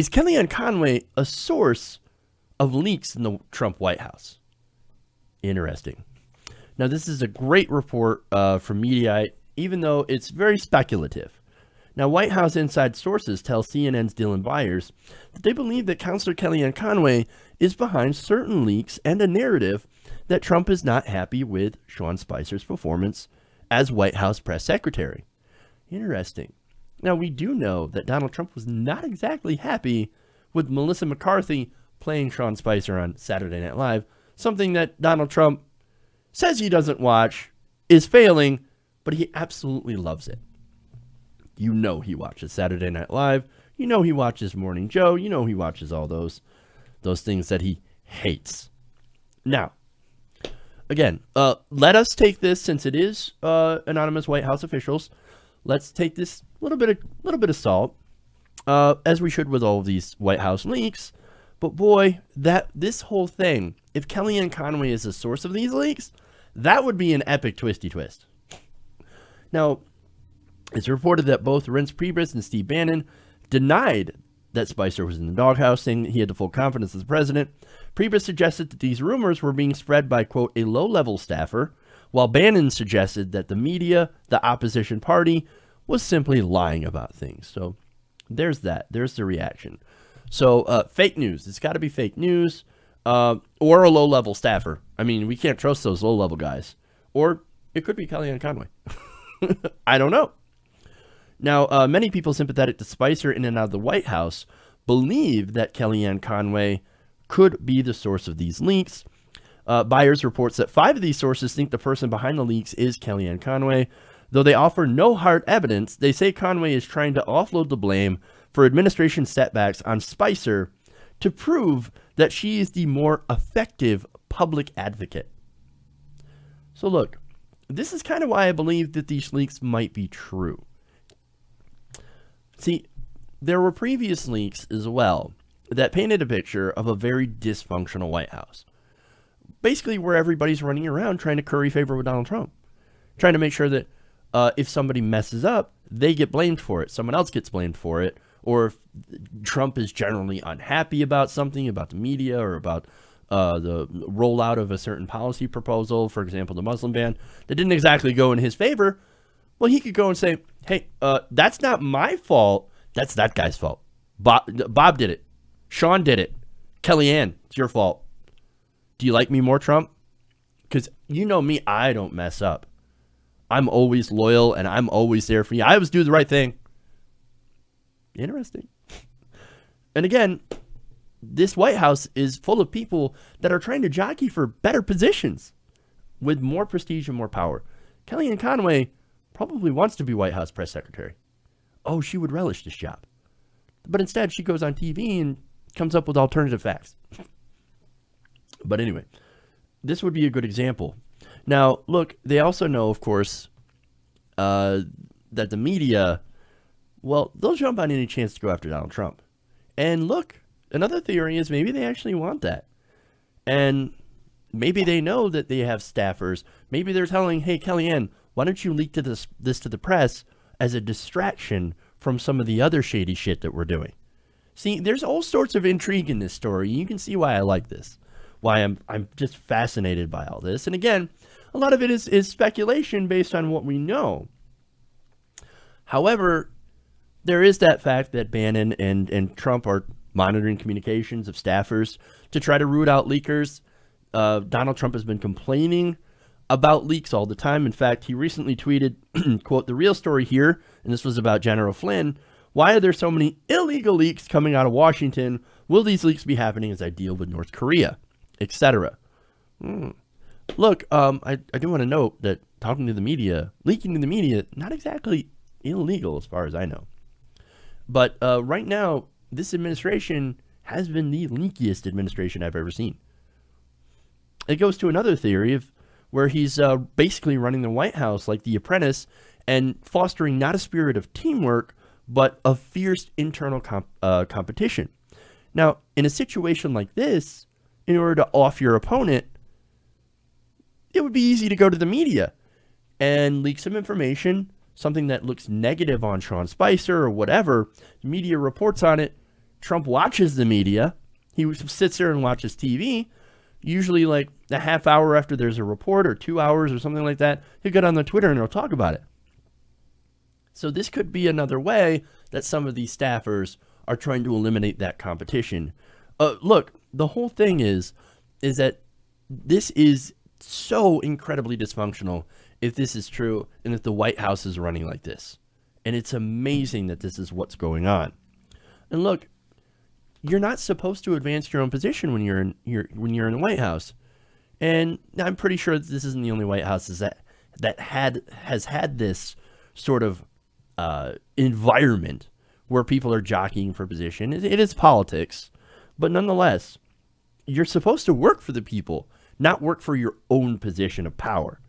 Is Kellyanne Conway a source of leaks in the Trump White House? Interesting. Now, this is a great report from Mediaite, even though it's very speculative. Now, White House inside sources tell CNN's Dylan Byers that they believe that Counselor Kellyanne Conway is behind certain leaks and a narrative that Trump is not happy with Sean Spicer's performance as White House press secretary. Interesting. Now, we do know that Donald Trump was not exactly happy with Melissa McCarthy playing Sean Spicer on Saturday Night Live, something that Donald Trump says he doesn't watch, is failing, but he absolutely loves it. You know he watches Saturday Night Live. You know he watches Morning Joe. You know he watches all those things that he hates. Now, again, let us take this, since it is anonymous White House officials. Let's take this little bit of salt, as we should with all of these White House leaks. But boy, this whole thing, if Kellyanne Conway is the source of these leaks, that would be an epic twisty twist. Now, it's reported that both Reince Priebus and Steve Bannon denied that Spicer was in the doghouse, saying that he had the full confidence of the president. Priebus suggested that these rumors were being spread by, quote, a low-level staffer, while Bannon suggested that the media, the opposition party, was simply lying about things. So there's that. There's the reaction. So fake news. It's got to be fake news, or a low-level staffer. I mean, we can't trust those low-level guys. Or it could be Kellyanne Conway. I don't know. Now, many people sympathetic to Spicer in and out of the White House believe that Kellyanne Conway could be the source of these leaks. Byers reports that 5 of these sources think the person behind the leaks is Kellyanne Conway. Though they offer no hard evidence, they say Conway is trying to offload the blame for administration setbacks on Spicer to prove that she is the more effective public advocate. So look, this is kind of why I believe that these leaks might be true. See, there were previous leaks as well that painted a picture of a very dysfunctional White House. Basically where everybody's running around trying to curry favor with Donald Trump. Trying to make sure that if somebody messes up, they get blamed for it. Someone else gets blamed for it. Or if Trump is generally unhappy about something, about the media, or about the rollout of a certain policy proposal, for example, the Muslim ban, that didn't exactly go in his favor, well, he could go and say, hey, that's not my fault. That's that guy's fault. Bob did it. Sean did it. Kellyanne, it's your fault. Do you like me more, Trump? Because you know me, I don't mess up. I'm always loyal, and I'm always there for you. I always do the right thing. Interesting. And again, this White House is full of people that are trying to jockey for better positions with more prestige and more power. Kellyanne Conway probably wants to be White House press secretary. Oh, she would relish this job. But instead, she goes on TV and comes up with alternative facts. But anyway, this would be a good example. Now, look, they also know, of course, that the media, well, they'll jump on any chance to go after Donald Trump. And look, another theory is maybe they actually want that. And maybe they know that they have staffers. Maybe they're telling, hey, Kellyanne, why don't you leak this to the press as a distraction from some of the other shady shit that we're doing? See, there's all sorts of intrigue in this story. You can see why I like this, why I'm just fascinated by all this. And again, a lot of it is speculation based on what we know. However, there is that fact that Bannon and Trump are monitoring communications of staffers to try to root out leakers. Donald Trump has been complaining about leaks all the time. In fact, he recently tweeted, quote, the real story here, and this was about General Flynn, why are there so many illegal leaks coming out of Washington? Will these leaks be happening as I deal with North Korea, etc.? Look, I do want to note that talking to the media, leaking to the media, not exactly illegal as far as I know. But right now, this administration has been the leakiest administration I've ever seen. It goes to another theory of where he's basically running the White House like The Apprentice and fostering not a spirit of teamwork, but a fierce internal competition. Now, in a situation like this, in order to off your opponent, it would be easy to go to the media and leak some information, something that looks negative on Sean Spicer or whatever. The media reports on it, Trump watches the media. He sits there and watches TV. Usually like a half hour after there's a report or 2 hours or something like that, he'll get on the Twitter and he'll talk about it. So this could be another way that some of these staffers are trying to eliminate that competition. Look, the whole thing is that this is so incredibly dysfunctional if this is true and if the White House is running like this. And it's amazing that this is what's going on. And look, you're not supposed to advance your own position when you're in the White House. And I'm pretty sure this isn't the only White House that has had this sort of environment where people are jockeying for position. It is politics, but nonetheless, you're supposed to work for the people, not work for your own position of power.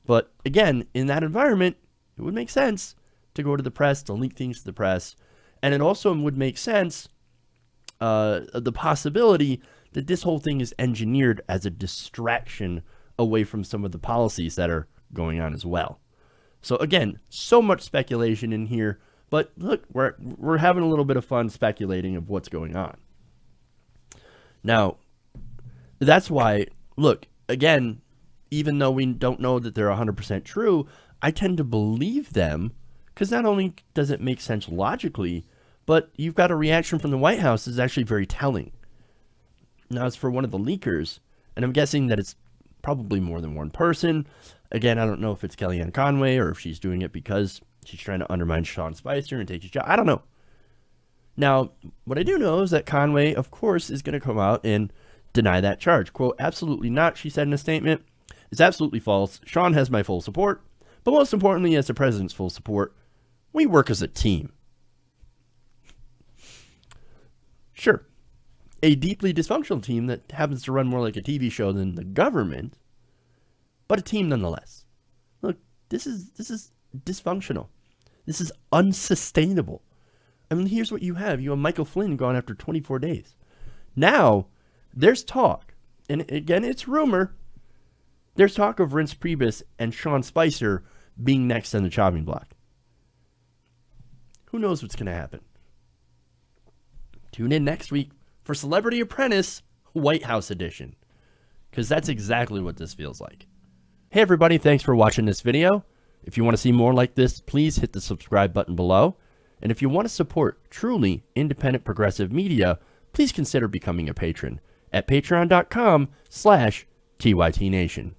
But again, in that environment, it would make sense to go to the press, to leak things to the press. And it also would make sense, the possibility that this whole thing is engineered as a distraction away from some of the policies that are going on as well. So again, so much speculation in here, but look, we're having a little bit of fun speculating of what's going on. Now, that's why, look, again, even though we don't know that they're 100% true, I tend to believe them because not only does it make sense logically, but you've got a reaction from the White House is actually very telling. Now, as for one of the leakers, and I'm guessing that it's probably more than one person. Again, I don't know if it's Kellyanne Conway or if she's doing it because she's trying to undermine Sean Spicer and take his job. I don't know. Now, what I do know is that Conway, of course, is going to come out and deny that charge. Quote, absolutely not, she said in a statement. It's absolutely false. Sean has my full support. But most importantly, he has the president's full support. We work as a team. Sure. A deeply dysfunctional team that happens to run more like a TV show than the government, but a team nonetheless. Look, this is dysfunctional. This is unsustainable. I mean, here's what you have. You have Michael Flynn gone after 24 days. Now, there's talk, and again, it's rumor. There's talk of Reince Priebus and Sean Spicer being next on the chopping block. Who knows what's going to happen? Tune in next week for Celebrity Apprentice White House Edition, because that's exactly what this feels like. Hey everybody, thanks for watching this video. If you want to see more like this, please hit the subscribe button below. And if you want to support truly independent progressive media, please consider becoming a patron at patreon.com/TYTNation.